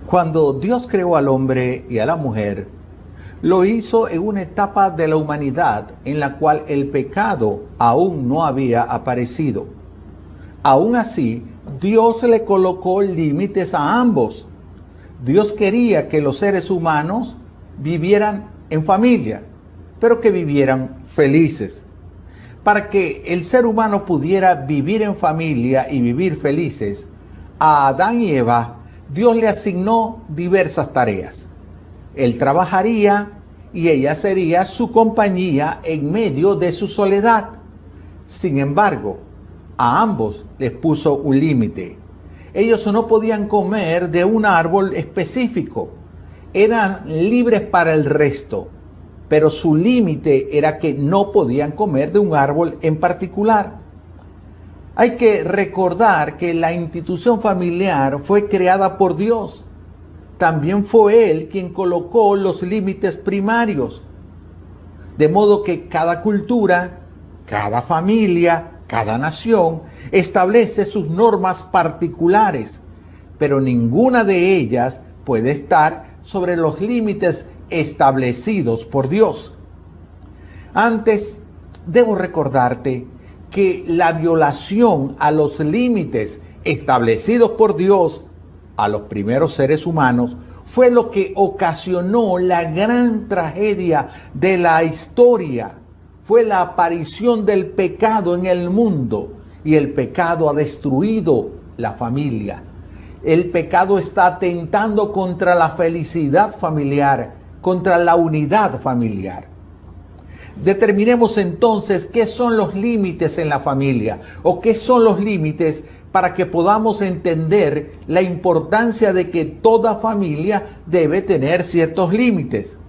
Cuando Dios creó al hombre y a la mujer, lo hizo en una etapa de la humanidad en la cual el pecado aún no había aparecido. Aún así, Dios le colocó límites a ambos. Dios quería que los seres humanos vivieran en familia, pero que vivieran felices. Para que el ser humano pudiera vivir en familia y vivir felices, a Adán y Eva Dios le asignó diversas tareas. Él trabajaría y ella sería su compañía en medio de su soledad. Sin embargo, a ambos les puso un límite. Ellos no podían comer de un árbol específico. Eran libres para el resto, pero su límite era que no podían comer de un árbol en particular. Hay que recordar que la institución familiar fue creada por Dios. También fue Él quien colocó los límites primarios. De modo que cada cultura, cada familia, cada nación establece sus normas particulares, pero ninguna de ellas puede estar sobre los límites establecidos por Dios. Antes, debo recordarte que la violación a los límites establecidos por Dios a los primeros seres humanos fue lo que ocasionó la gran tragedia de la historia. Fue la aparición del pecado en el mundo, y el pecado ha destruido la familia. El pecado está atentando contra la felicidad familiar, contra la unidad familiar. Determinemos entonces qué son los límites en la familia, o qué son los límites para que podamos entender la importancia de que toda familia debe tener ciertos límites.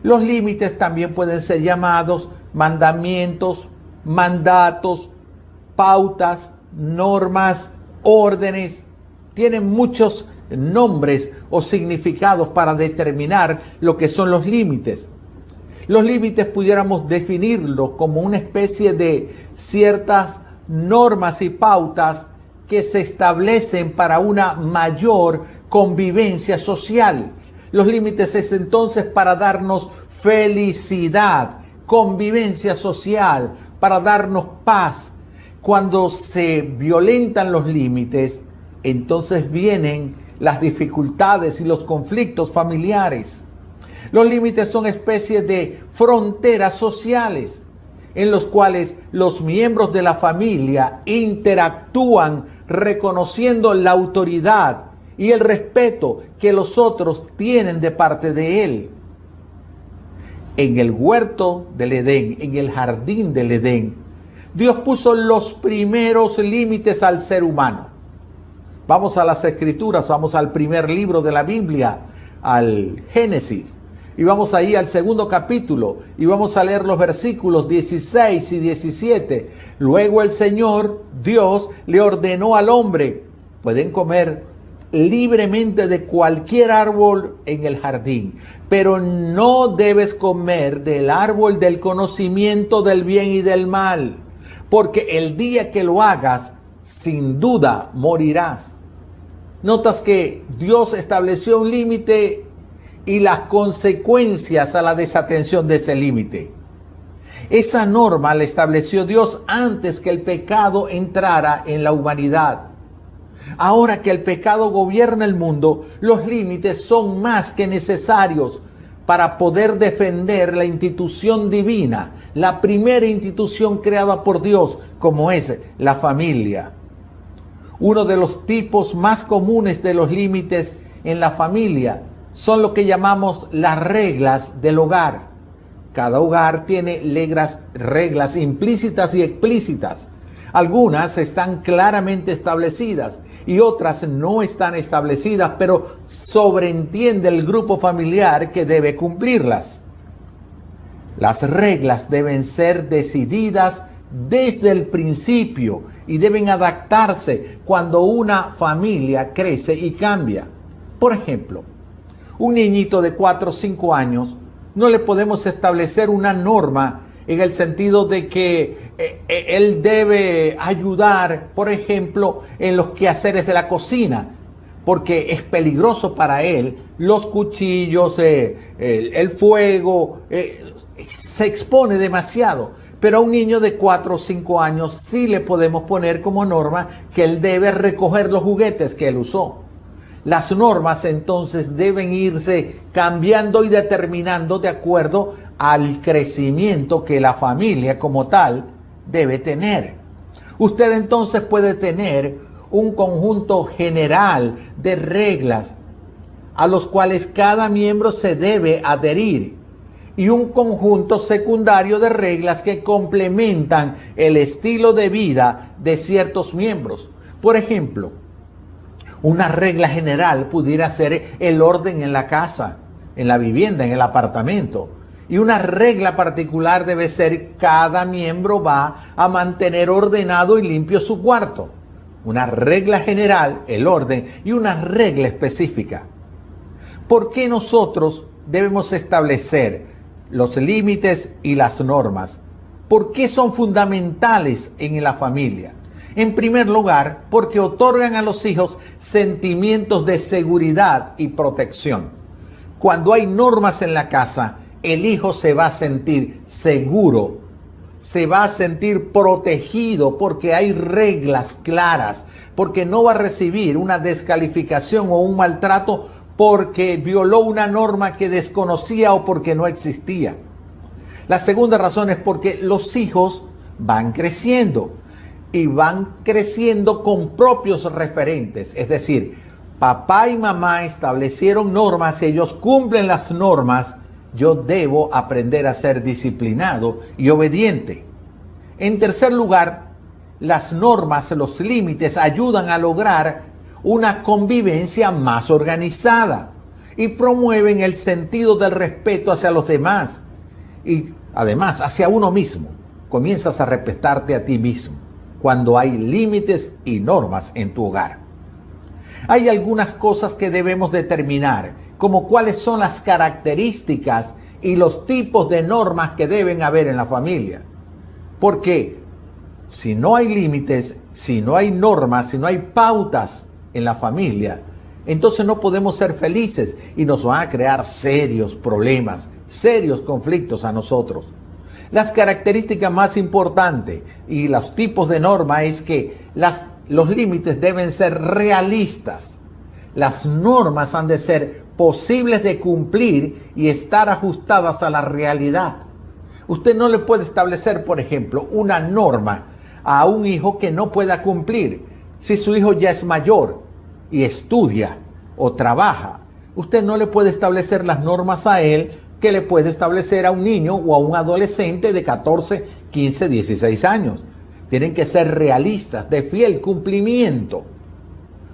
Los límites también pueden ser llamados mandamientos, mandatos, pautas, normas, órdenes. Tienen muchos nombres o significados para determinar lo que son los límites. Los límites pudiéramos definirlos como una especie de ciertas normas y pautas que se establecen para una mayor convivencia social. Los límites es entonces para darnos felicidad, convivencia social, para darnos paz. Cuando se violentan los límites, entonces vienen las dificultades y los conflictos familiares. Los límites son especies de fronteras sociales en los cuales los miembros de la familia interactúan reconociendo la autoridad y el respeto que los otros tienen de parte de él. En el huerto del Edén, en el jardín del Edén, Dios puso los primeros límites al ser humano. Vamos a las Escrituras, vamos al primer libro de la Biblia, al Génesis. Y vamos ahí al segundo capítulo y vamos a leer los versículos 16 y 17. Luego el Señor, Dios, le ordenó al hombre: pueden comer libremente de cualquier árbol en el jardín, pero no debes comer del árbol del conocimiento del bien y del mal, porque el día que lo hagas, sin duda morirás. Notas que Dios estableció un límite y las consecuencias a la desatención de ese límite. Esa norma la estableció Dios antes que el pecado entrara en la humanidad. Ahora que el pecado gobierna el mundo, los límites son más que necesarios para poder defender la institución divina, la primera institución creada por Dios, como es la familia. Uno de los tipos más comunes de los límites en la familia son lo que llamamos las reglas del hogar. Cada hogar tiene reglas implícitas y explícitas. Algunas están claramente establecidas y otras no están establecidas, pero sobreentiende el grupo familiar que debe cumplirlas. Las reglas deben ser decididas desde el principio y deben adaptarse cuando una familia crece y cambia. Por ejemplo, un niñito de 4 o 5 años no le podemos establecer una norma en el sentido de que él debe ayudar, por ejemplo, en los quehaceres de la cocina, porque es peligroso para él, los cuchillos, el fuego, se expone demasiado. Pero a un niño de 4 o 5 años sí le podemos poner como norma que él debe recoger los juguetes que él usó. Las normas entonces deben irse cambiando y determinando de acuerdo al crecimiento que la familia como tal debe tener. Usted entonces puede tener un conjunto general de reglas a los cuales cada miembro se debe adherir y un conjunto secundario de reglas que complementan el estilo de vida de ciertos miembros. Por ejemplo, una regla general pudiera ser el orden en la casa, en la vivienda, en el apartamento. Y una regla particular debe ser cada miembro va a mantener ordenado y limpio su cuarto. Una regla general, el orden, y una regla específica. ¿Por qué nosotros debemos establecer los límites y las normas? ¿Por qué son fundamentales en la familia? En primer lugar, porque otorgan a los hijos sentimientos de seguridad y protección. Cuando hay normas en la casa, el hijo se va a sentir seguro, se va a sentir protegido porque hay reglas claras, porque no va a recibir una descalificación o un maltrato porque violó una norma que desconocía o porque no existía. La segunda razón es porque los hijos van creciendo y van creciendo con propios referentes. Es decir, papá y mamá establecieron normas y ellos cumplen las normas. Yo debo aprender a ser disciplinado y obediente. En tercer lugar, las normas, los límites ayudan a lograr una convivencia más organizada y promueven el sentido del respeto hacia los demás y además hacia uno mismo. Comienzas a respetarte a ti mismo cuando hay límites y normas en tu hogar. Hay algunas cosas que debemos determinar, como cuáles son las características y los tipos de normas que deben haber en la familia. Porque si no hay límites, si no hay normas, si no hay pautas en la familia, entonces no podemos ser felices y nos van a crear serios problemas, serios conflictos a nosotros. Las características más importantes y los tipos de norma es que los límites deben ser realistas. Las normas han de ser posibles de cumplir y estar ajustadas a la realidad. Usted no le puede establecer, por ejemplo, una norma a un hijo que no pueda cumplir. Si su hijo ya es mayor y estudia o trabaja, usted no le puede establecer las normas a él que le puede establecer a un niño o a un adolescente de 14, 15, 16 años. Tienen que ser realistas, de fiel cumplimiento.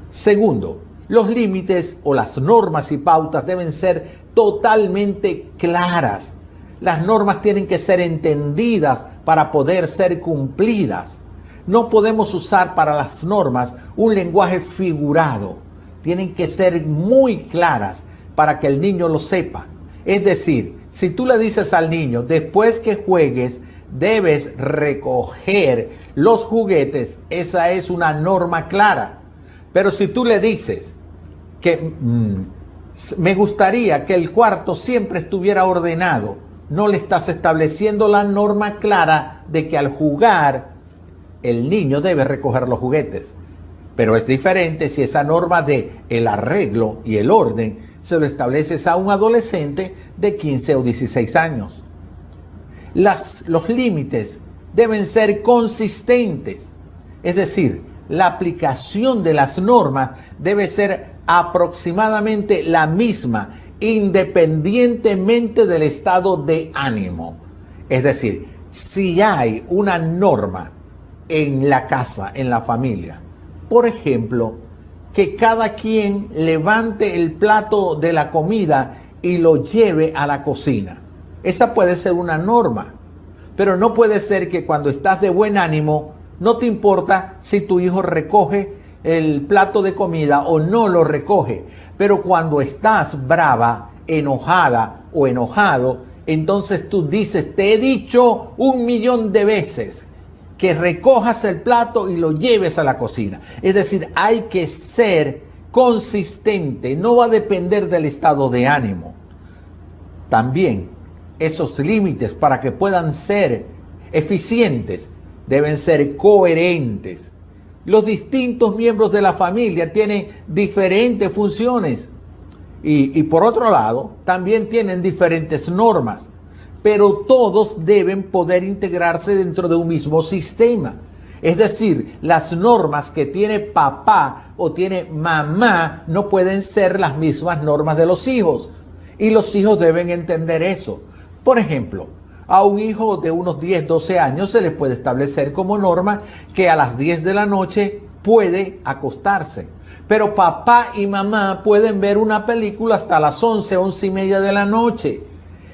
Segundo, los límites o las normas y pautas deben ser totalmente claras. Las normas tienen que ser entendidas para poder ser cumplidas. No podemos usar para las normas un lenguaje figurado. Tienen que ser muy claras para que el niño lo sepa. Es decir, si tú le dices al niño, después que juegues, debes recoger los juguetes, esa es una norma clara. Pero si tú le dices que me gustaría que el cuarto siempre estuviera ordenado, no le estás estableciendo la norma clara de que al jugar el niño debe recoger los juguetes. Pero es diferente si esa norma de el arreglo y el orden se lo estableces a un adolescente de 15 o 16 años. Los límites deben ser consistentes, es decir, la aplicación de las normas debe ser aproximadamente la misma, independientemente del estado de ánimo. Es decir, si hay una norma en la casa, en la familia, por ejemplo, que cada quien levante el plato de la comida y lo lleve a la cocina. Esa puede ser una norma, pero no puede ser que cuando estás de buen ánimo no te importa si tu hijo recoge el plato de comida o no lo recoge. Pero cuando estás brava, enojada o enojado, entonces tú dices, te he dicho 1.000.000 de veces que recojas el plato y lo lleves a la cocina. Es decir, hay que ser consistente, no va a depender del estado de ánimo. También esos límites, para que puedan ser eficientes, deben ser coherentes. Los distintos miembros de la familia tienen diferentes funciones y por otro lado, también tienen diferentes normas, pero todos deben poder integrarse dentro de un mismo sistema. Es decir, las normas que tiene papá o tiene mamá no pueden ser las mismas normas de los hijos. Y los hijos deben entender eso. Por ejemplo, a un hijo de unos 10, 12 años se le puede establecer como norma que a las 10 de la noche puede acostarse. Pero papá y mamá pueden ver una película hasta las 11, 11 y media de la noche.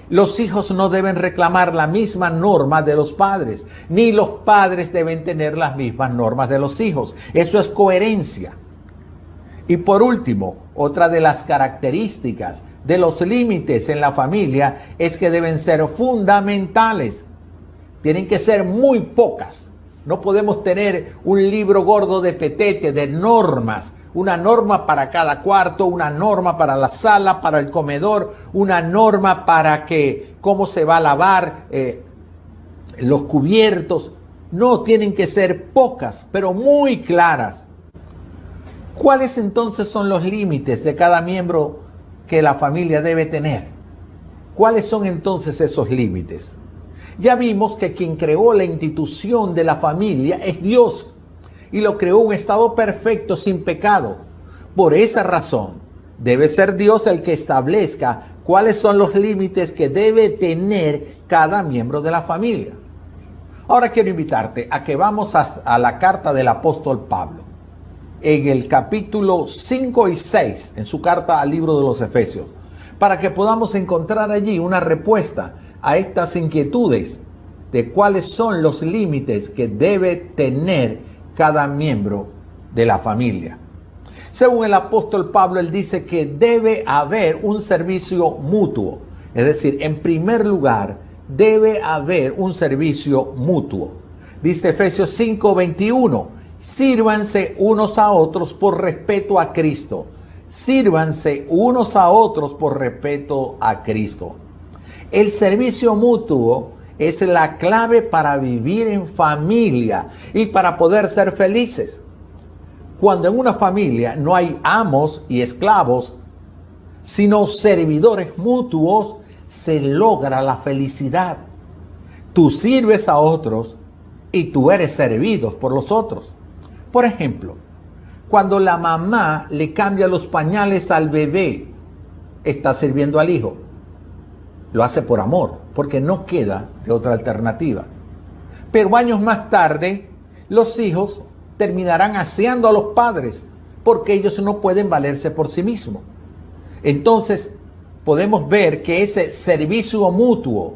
Los hijos no deben reclamar la misma norma de los padres, ni los padres deben tener las mismas normas de los hijos. Eso es coherencia. Y por último, otra de las características de los límites en la familia es que deben ser fundamentales. Tienen que ser muy pocas. No podemos tener un libro gordo de petete, de normas. Una norma para cada cuarto, una norma para la sala, para el comedor, una norma para cómo se va a lavar los cubiertos. No, tienen que ser pocas, pero muy claras. ¿Cuáles entonces son los límites de cada miembro que la familia debe tener? ¿Cuáles son entonces esos límites? Ya vimos que quien creó la institución de la familia es Dios y lo creó en un estado perfecto, sin pecado. Por esa razón, debe ser Dios el que establezca cuáles son los límites que debe tener cada miembro de la familia. Ahora quiero invitarte a que vamos a la carta del apóstol Pablo. En el capítulo 5 y 6, en su carta al libro de los Efesios, para que podamos encontrar allí una respuesta a estas inquietudes de cuáles son los límites que debe tener cada miembro de la familia. Según el apóstol Pablo, él dice que debe haber un servicio mutuo. Es decir, en primer lugar, debe haber un servicio mutuo. Dice Efesios 5:21, sírvanse unos a otros por respeto a Cristo. Sírvanse unos a otros por respeto a Cristo. El servicio mutuo es la clave para vivir en familia y para poder ser felices. Cuando en una familia no hay amos y esclavos, sino servidores mutuos, se logra la felicidad. Tú sirves a otros y tú eres servido por los otros. Por ejemplo, cuando la mamá le cambia los pañales al bebé, está sirviendo al hijo. Lo hace por amor, porque no queda de otra alternativa. Pero años más tarde, los hijos terminarán aseando a los padres, porque ellos no pueden valerse por sí mismos. Entonces, podemos ver que ese servicio mutuo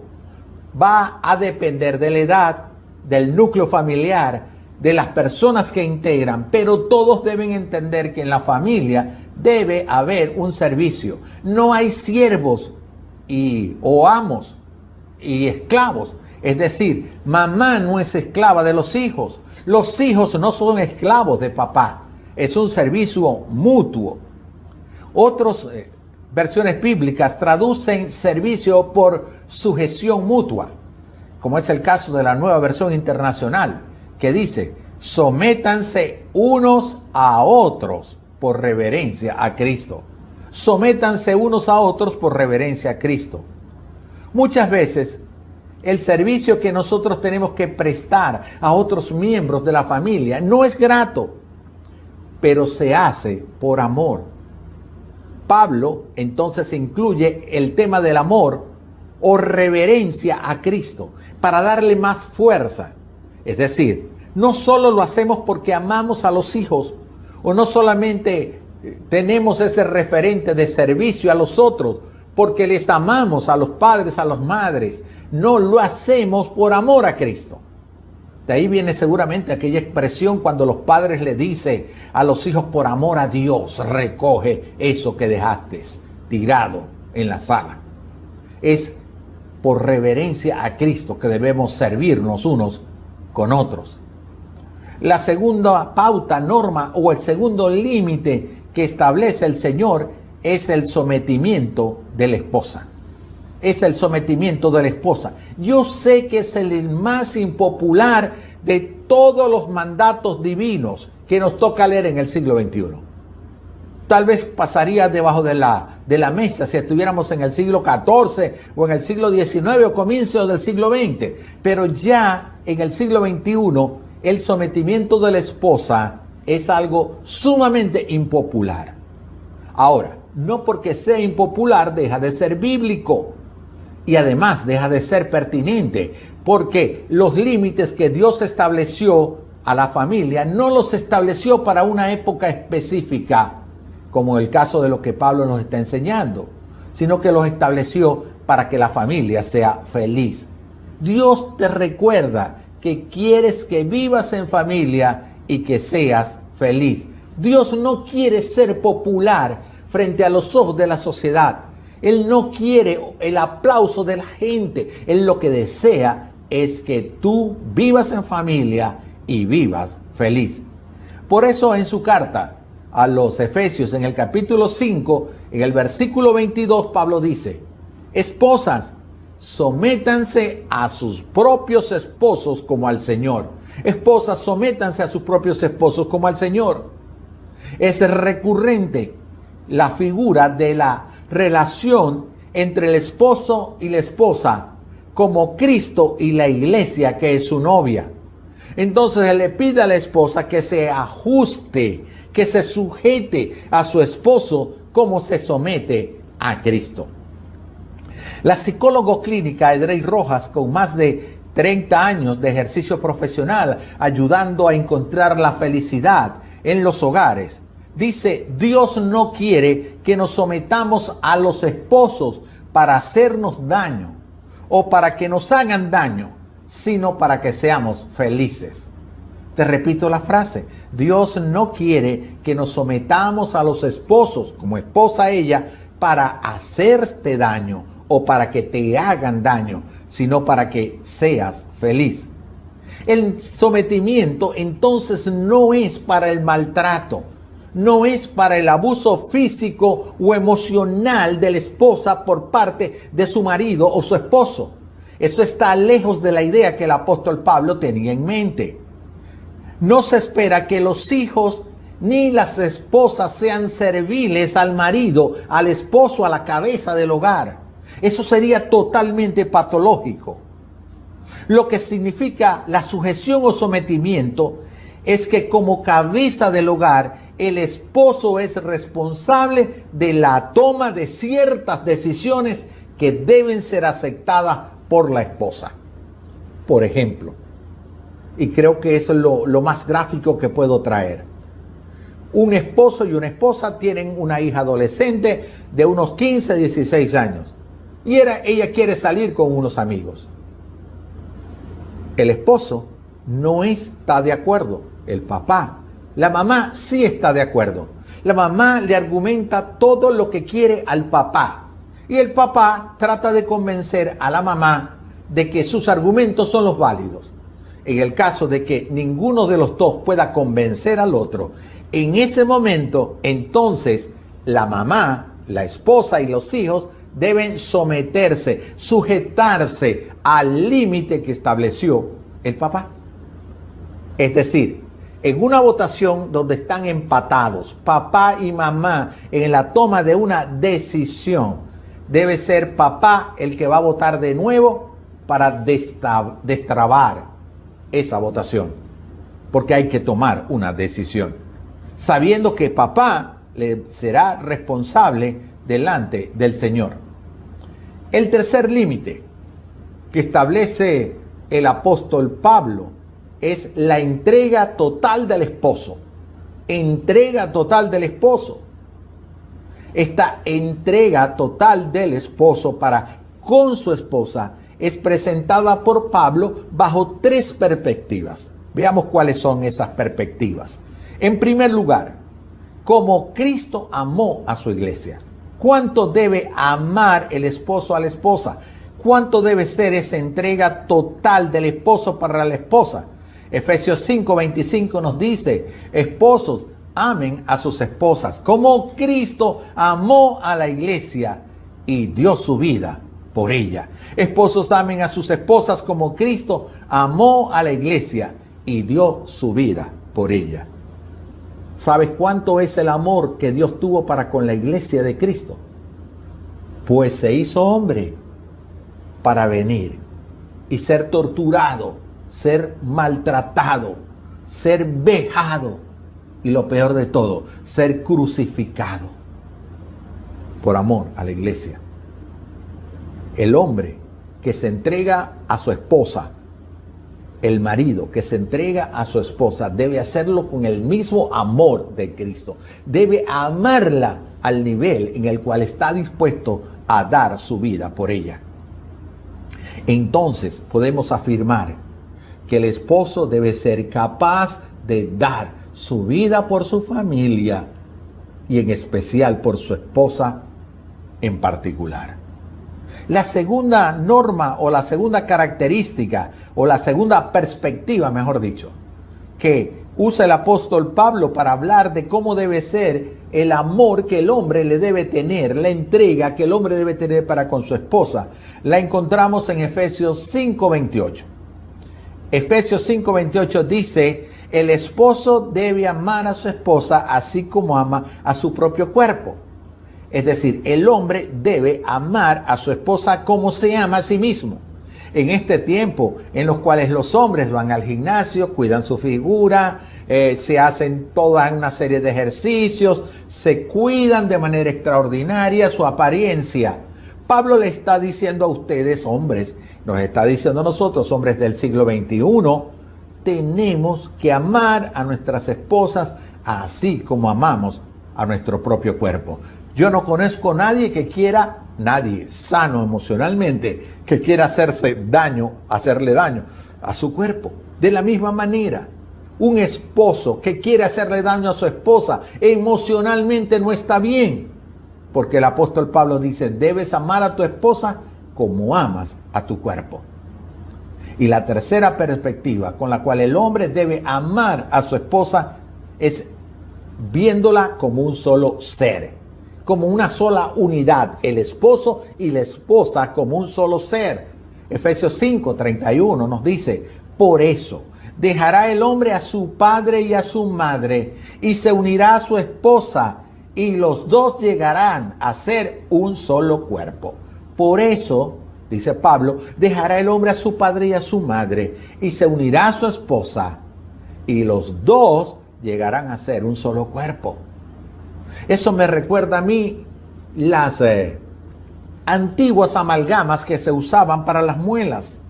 va a depender de la edad, del núcleo familiar, de las personas que integran, pero todos deben entender que en la familia debe haber un servicio. No hay siervos o amos y esclavos. Es decir, mamá no es esclava de los hijos no son esclavos de papá. Es un servicio mutuo. Otras versiones bíblicas traducen servicio por sujeción mutua, como es el caso de la Nueva Versión Internacional, que dice, sométanse unos a otros por reverencia a Cristo. Sométanse unos a otros por reverencia a Cristo. Muchas veces el servicio que nosotros tenemos que prestar a otros miembros de la familia no es grato, pero se hace por amor. Pablo entonces incluye el tema del amor o reverencia a Cristo para darle más fuerza. Es decir, no solo lo hacemos porque amamos a los hijos o no solamente tenemos ese referente de servicio a los otros porque les amamos a los padres, a las madres. No lo hacemos por amor a Cristo. De ahí viene seguramente aquella expresión cuando los padres le dicen a los hijos, por amor a Dios, recoge eso que dejaste tirado en la sala. Es por reverencia a Cristo que debemos servirnos unos con otros. La segunda pauta, norma o el segundo límite que establece el Señor es el sometimiento de la esposa. Es el sometimiento de la esposa. Yo sé que es el más impopular de todos los mandatos divinos que nos toca leer en el siglo XXI. Tal vez pasaría debajo de la mesa si estuviéramos en el siglo XIV o en el siglo XIX o comienzos del siglo XX. Pero ya en el siglo XXI el sometimiento de la esposa es algo sumamente impopular. Ahora, no porque sea impopular deja de ser bíblico y además deja de ser pertinente, porque los límites que Dios estableció a la familia no los estableció para una época específica, como en el caso de lo que Pablo nos está enseñando, sino que los estableció para que la familia sea feliz. Dios te recuerda que quieres que vivas en familia y que seas feliz. Dios no quiere ser popular frente a los ojos de la sociedad. Él no quiere el aplauso de la gente. Él lo que desea es que tú vivas en familia y vivas feliz. Por eso en su carta a los Efesios, en el capítulo 5, en el versículo 22, Pablo dice: esposas, sométanse a sus propios esposos como al Señor. Esposas, sométanse a sus propios esposos como al Señor. Es recurrente la figura de la relación entre el esposo y la esposa como Cristo y la iglesia, que es su novia. Entonces él le pide a la esposa que se ajuste, que se sujete a su esposo como se somete a Cristo. La psicóloga clínica Edrey Rojas, con más de 30 años de ejercicio profesional ayudando a encontrar la felicidad en los hogares, dice: Dios no quiere que nos sometamos a los esposos para hacernos daño o para que nos hagan daño, sino para que seamos felices. Te repito la frase: Dios no quiere que nos sometamos a los esposos, como esposa ella, para hacerte daño o para que te hagan daño, sino para que seas feliz. El sometimiento entonces no es para el maltrato, no es para el abuso físico o emocional de la esposa por parte de su marido o su esposo. Eso está lejos de la idea que el apóstol Pablo tenía en mente. No se espera que los hijos ni las esposas sean serviles al marido, al esposo, a la cabeza del hogar. Eso sería totalmente patológico. Lo que significa la sujeción o sometimiento es que como cabeza del hogar, el esposo es responsable de la toma de ciertas decisiones que deben ser aceptadas por la esposa. Por ejemplo, y creo que eso es lo más gráfico que puedo traer. Un esposo y una esposa tienen una hija adolescente de unos 15, 16 años. Y ella quiere salir con unos amigos. El esposo no está de acuerdo. El papá, la mamá sí está de acuerdo. La mamá le argumenta todo lo que quiere al papá. Y el papá trata de convencer a la mamá de que sus argumentos son los válidos. En el caso de que ninguno de los dos pueda convencer al otro, en ese momento, entonces, la mamá, la esposa y los hijos deben someterse, sujetarse al límite que estableció el papá. Es decir, en una votación donde están empatados papá y mamá en la toma de una decisión, debe ser papá el que va a votar de nuevo para destrabar esa votación, porque hay que tomar una decisión, sabiendo que papá le será responsable delante del Señor. El tercer límite que establece el apóstol Pablo es la entrega total del esposo. Entrega total del esposo. Esta entrega total del esposo para con su esposa es presentada por Pablo bajo tres perspectivas. Veamos cuáles son esas perspectivas. En primer lugar, como Cristo amó a su iglesia. ¿Cuánto debe amar el esposo a la esposa? ¿Cuánto debe ser esa entrega total del esposo para la esposa? Efesios 5:25 nos dice: esposos, amen a sus esposas, como Cristo amó a la iglesia y dio su vida por ella. Esposos, amen a sus esposas como Cristo amó a la iglesia y dio su vida por ella. ¿Sabes cuánto es el amor que Dios tuvo para con la iglesia de Cristo? Pues se hizo hombre para venir y ser torturado, ser maltratado, ser vejado y lo peor de todo, ser crucificado por amor a la iglesia. El hombre que se entrega a su esposa, el marido que se entrega a su esposa, debe hacerlo con el mismo amor de Cristo. Debe amarla al nivel en el cual está dispuesto a dar su vida por ella. Entonces podemos afirmar que el esposo debe ser capaz de dar su vida por su familia y en especial por su esposa en particular. La segunda norma o la segunda característica o la segunda perspectiva, mejor dicho, que usa el apóstol Pablo para hablar de cómo debe ser el amor que el hombre le debe tener, la entrega que el hombre debe tener para con su esposa, la encontramos en Efesios 5:28. Efesios 5:28 dice: el esposo debe amar a su esposa así como ama a su propio cuerpo. Es decir, el hombre debe amar a su esposa como se ama a sí mismo. En este tiempo en los cuales los hombres van al gimnasio, cuidan su figura, se hacen toda una serie de ejercicios, se cuidan de manera extraordinaria su apariencia. Pablo le está diciendo a ustedes, hombres, nos está diciendo a nosotros, hombres del siglo XXI, tenemos que amar a nuestras esposas así como amamos a nuestro propio cuerpo. Yo no conozco a nadie que quiera, nadie sano emocionalmente, que quiera hacerle daño a su cuerpo. De la misma manera, un esposo que quiere hacerle daño a su esposa emocionalmente no está bien. Porque el apóstol Pablo dice, debes amar a tu esposa como amas a tu cuerpo. Y la tercera perspectiva con la cual el hombre debe amar a su esposa es viéndola como un solo ser, como una sola unidad, el esposo y la esposa como un solo ser. Efesios 5:31 nos dice, por eso dejará el hombre a su padre y a su madre y se unirá a su esposa y los dos llegarán a ser un solo cuerpo. Por eso, dice Pablo, dejará el hombre a su padre y a su madre y se unirá a su esposa y los dos llegarán a ser un solo cuerpo. Eso me recuerda a mí las antiguas amalgamas que se usaban para las muelas.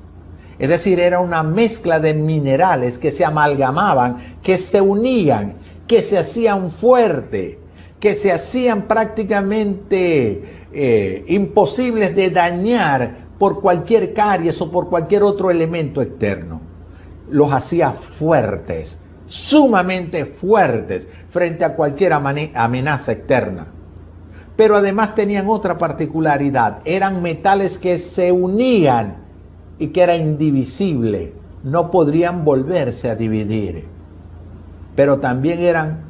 Es decir, era una mezcla de minerales que se amalgamaban, que se unían, que se hacían fuerte, que se hacían prácticamente imposibles de dañar por cualquier caries o por cualquier otro elemento externo. Los hacía fuertes, sumamente fuertes frente a cualquier amenaza externa. Pero además tenían otra particularidad, eran metales que se unían y que era indivisible, no podrían volverse a dividir, pero también eran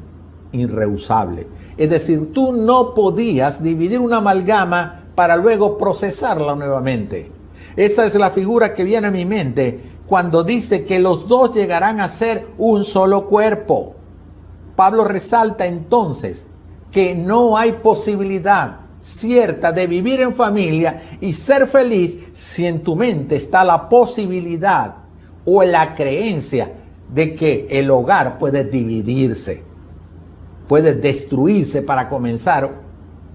irreusables. Es decir, tú no podías dividir una amalgama para luego procesarla nuevamente. Esa es la figura que viene a mi mente cuando dice que los dos llegarán a ser un solo cuerpo. Pablo resalta entonces que no hay posibilidad cierta de vivir en familia y ser feliz si en tu mente está la posibilidad o la creencia de que el hogar puede dividirse, puede destruirse para comenzar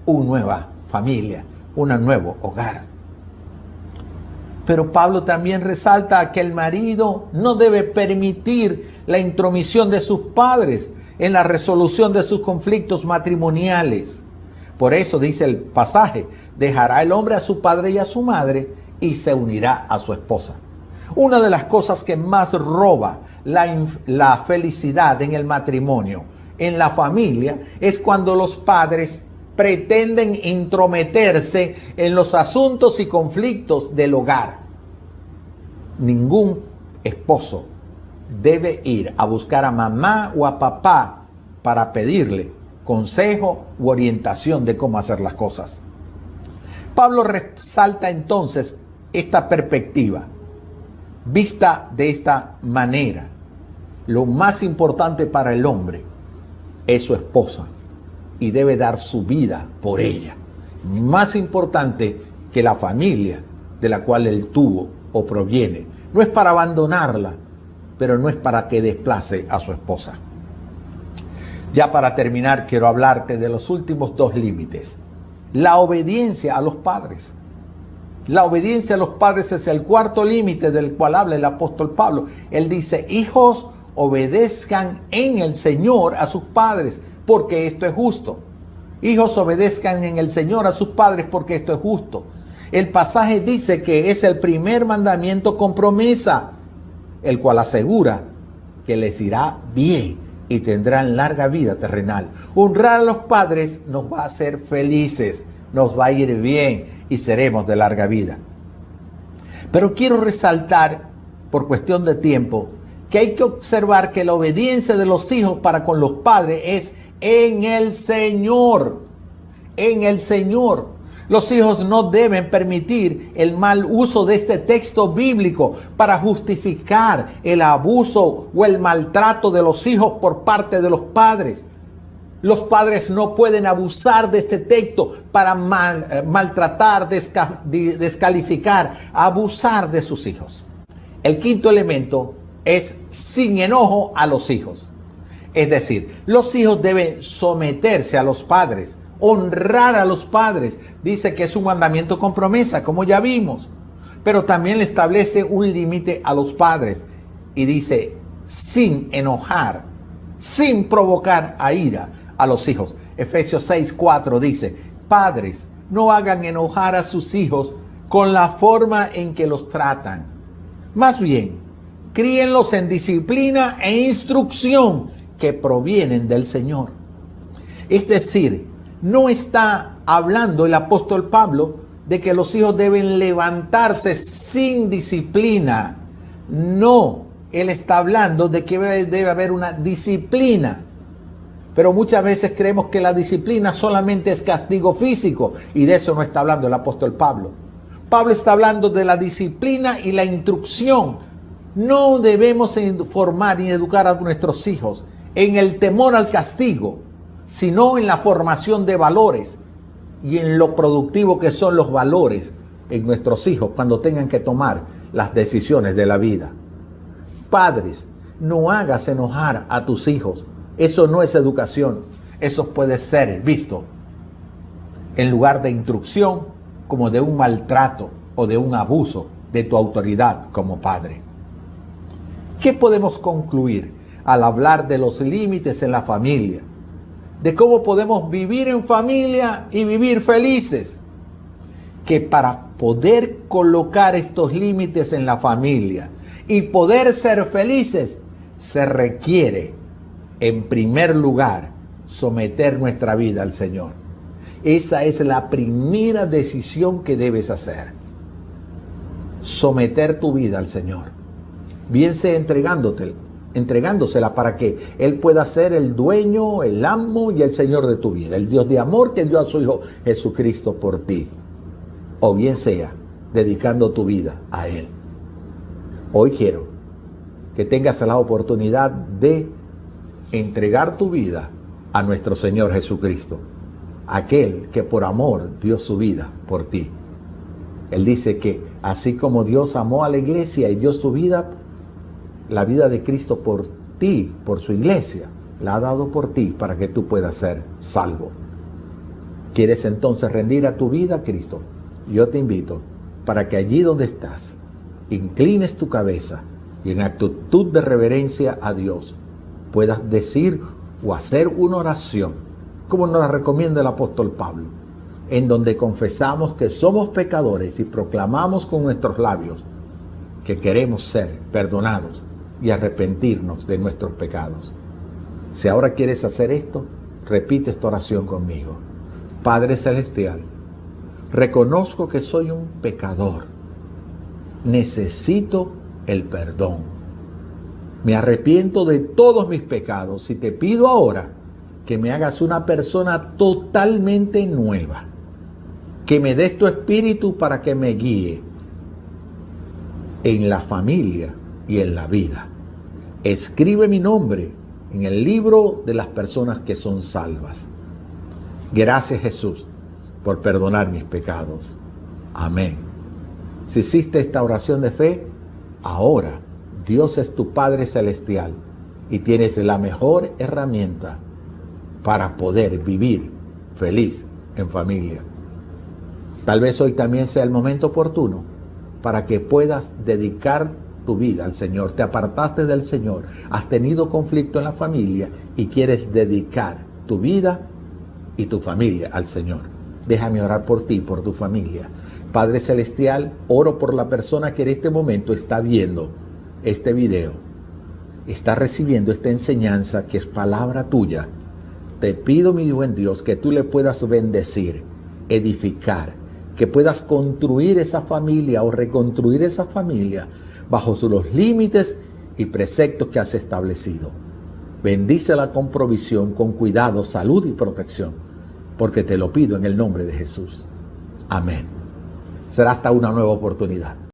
una nueva familia, un nuevo hogar. Pero Pablo también resalta que el marido no debe permitir la intromisión de sus padres en la resolución de sus conflictos matrimoniales. Por eso dice el pasaje, dejará el hombre a su padre y a su madre y se unirá a su esposa. Una de las cosas que más roba la felicidad en el matrimonio, en la familia, es cuando los padres pretenden intrometerse en los asuntos y conflictos del hogar. Ningún esposo debe ir a buscar a mamá o a papá para pedirle consejo u orientación de cómo hacer las cosas. Pablo resalta entonces esta perspectiva. Vista de esta manera, lo más importante para el hombre es su esposa y debe dar su vida por ella. Más importante que la familia de la cual él tuvo o proviene. No es para abandonarla, pero no es para que desplace a su esposa. Ya para terminar, quiero hablarte de los últimos dos límites. La obediencia a los padres. La obediencia a los padres es el cuarto límite del cual habla el apóstol Pablo. Él dice, hijos, obedezcan en el Señor a sus padres, porque esto es justo. Hijos, obedezcan en el Señor a sus padres, porque esto es justo. El pasaje dice que es el primer mandamiento con promesa, el cual asegura que les irá bien y tendrán larga vida terrenal. Honrar a los padres nos va a hacer felices, nos va a ir bien y seremos de larga vida. Pero quiero resaltar, por cuestión de tiempo, que hay que observar que la obediencia de los hijos para con los padres es en el Señor. En el Señor. Los hijos no deben permitir el mal uso de este texto bíblico para justificar el abuso o el maltrato de los hijos por parte de los padres. Los padres no pueden abusar de este texto para maltratar, descalificar, abusar de sus hijos. El quinto elemento es sin enojo a los hijos. Es decir, los hijos deben someterse a los padres, honrar a los padres. Dice que es un mandamiento con promesa, como ya vimos. Pero también le establece un límite a los padres. Y dice, sin enojar, sin provocar a ira a los hijos. Efesios 6:4 dice, padres, no hagan enojar a sus hijos con la forma en que los tratan. Más bien, críenlos en disciplina e instrucción que provienen del Señor. Es decir, no está hablando el apóstol Pablo de que los hijos deben levantarse sin disciplina. No, él está hablando de que debe haber una disciplina. Pero muchas veces creemos que la disciplina solamente es castigo físico, y de eso no está hablando el apóstol Pablo. Pablo está hablando de la disciplina y la instrucción. No debemos formar y educar a nuestros hijos en el temor al castigo, sino en la formación de valores y en lo productivo que son los valores en nuestros hijos cuando tengan que tomar las decisiones de la vida. Padres, no hagas enojar a tus hijos. Eso no es educación. Eso puede ser visto en lugar de instrucción como de un maltrato o de un abuso de tu autoridad como padre. ¿Qué podemos concluir al hablar de los límites en la familia? De cómo podemos vivir en familia y vivir felices. Que para poder colocar estos límites en la familia y poder ser felices, se requiere, en primer lugar, someter nuestra vida al Señor. Esa es la primera decisión que debes hacer. Someter tu vida al Señor. Bien sea entregándosela para que Él pueda ser el dueño, el amo y el Señor de tu vida. El Dios de amor que dio a su Hijo Jesucristo por ti. O bien sea dedicando tu vida a Él. Hoy quiero que tengas la oportunidad de entregar tu vida a nuestro Señor Jesucristo. Aquel que por amor dio su vida por ti. Él dice que así como Dios amó a la iglesia y dio su vida, la vida de Cristo por ti, por su iglesia, la ha dado por ti para que tú puedas ser salvo. ¿Quieres entonces rendir a tu vida a Cristo? Yo te invito para que allí donde estás, inclines tu cabeza y en actitud de reverencia a Dios puedas decir o hacer una oración, como nos la recomienda el apóstol Pablo, en donde confesamos que somos pecadores y proclamamos con nuestros labios que queremos ser perdonados y arrepentirnos de nuestros pecados. Si ahora quieres hacer esto, repite esta oración conmigo. Padre Celestial, reconozco que soy un pecador. Necesito el perdón. Me arrepiento de todos mis pecados y te pido ahora que me hagas una persona totalmente nueva, que me des tu espíritu para que me guíe en la familia y en la vida. Escribe mi nombre en el libro de las personas que son salvas. Gracias, Jesús, por perdonar mis pecados. Amén. Si hiciste esta oración de fe, ahora Dios es tu Padre Celestial y tienes la mejor herramienta para poder vivir feliz en familia. Tal vez hoy también sea el momento oportuno para que puedas dedicar tu vida al Señor. Te apartaste del Señor, has tenido conflicto en la familia y quieres dedicar tu vida y tu familia al Señor. Déjame orar por ti, por tu familia. Padre Celestial, oro por la persona que en este momento está viendo este video, está recibiendo esta enseñanza que es palabra tuya. Te pido, mi buen Dios, que tú le puedas bendecir, edificar, que puedas construir esa familia o reconstruir esa familia bajo los límites y preceptos que has establecido. Bendícela con provisión, con cuidado, salud y protección, porque te lo pido en el nombre de Jesús. Amén. Será hasta una nueva oportunidad.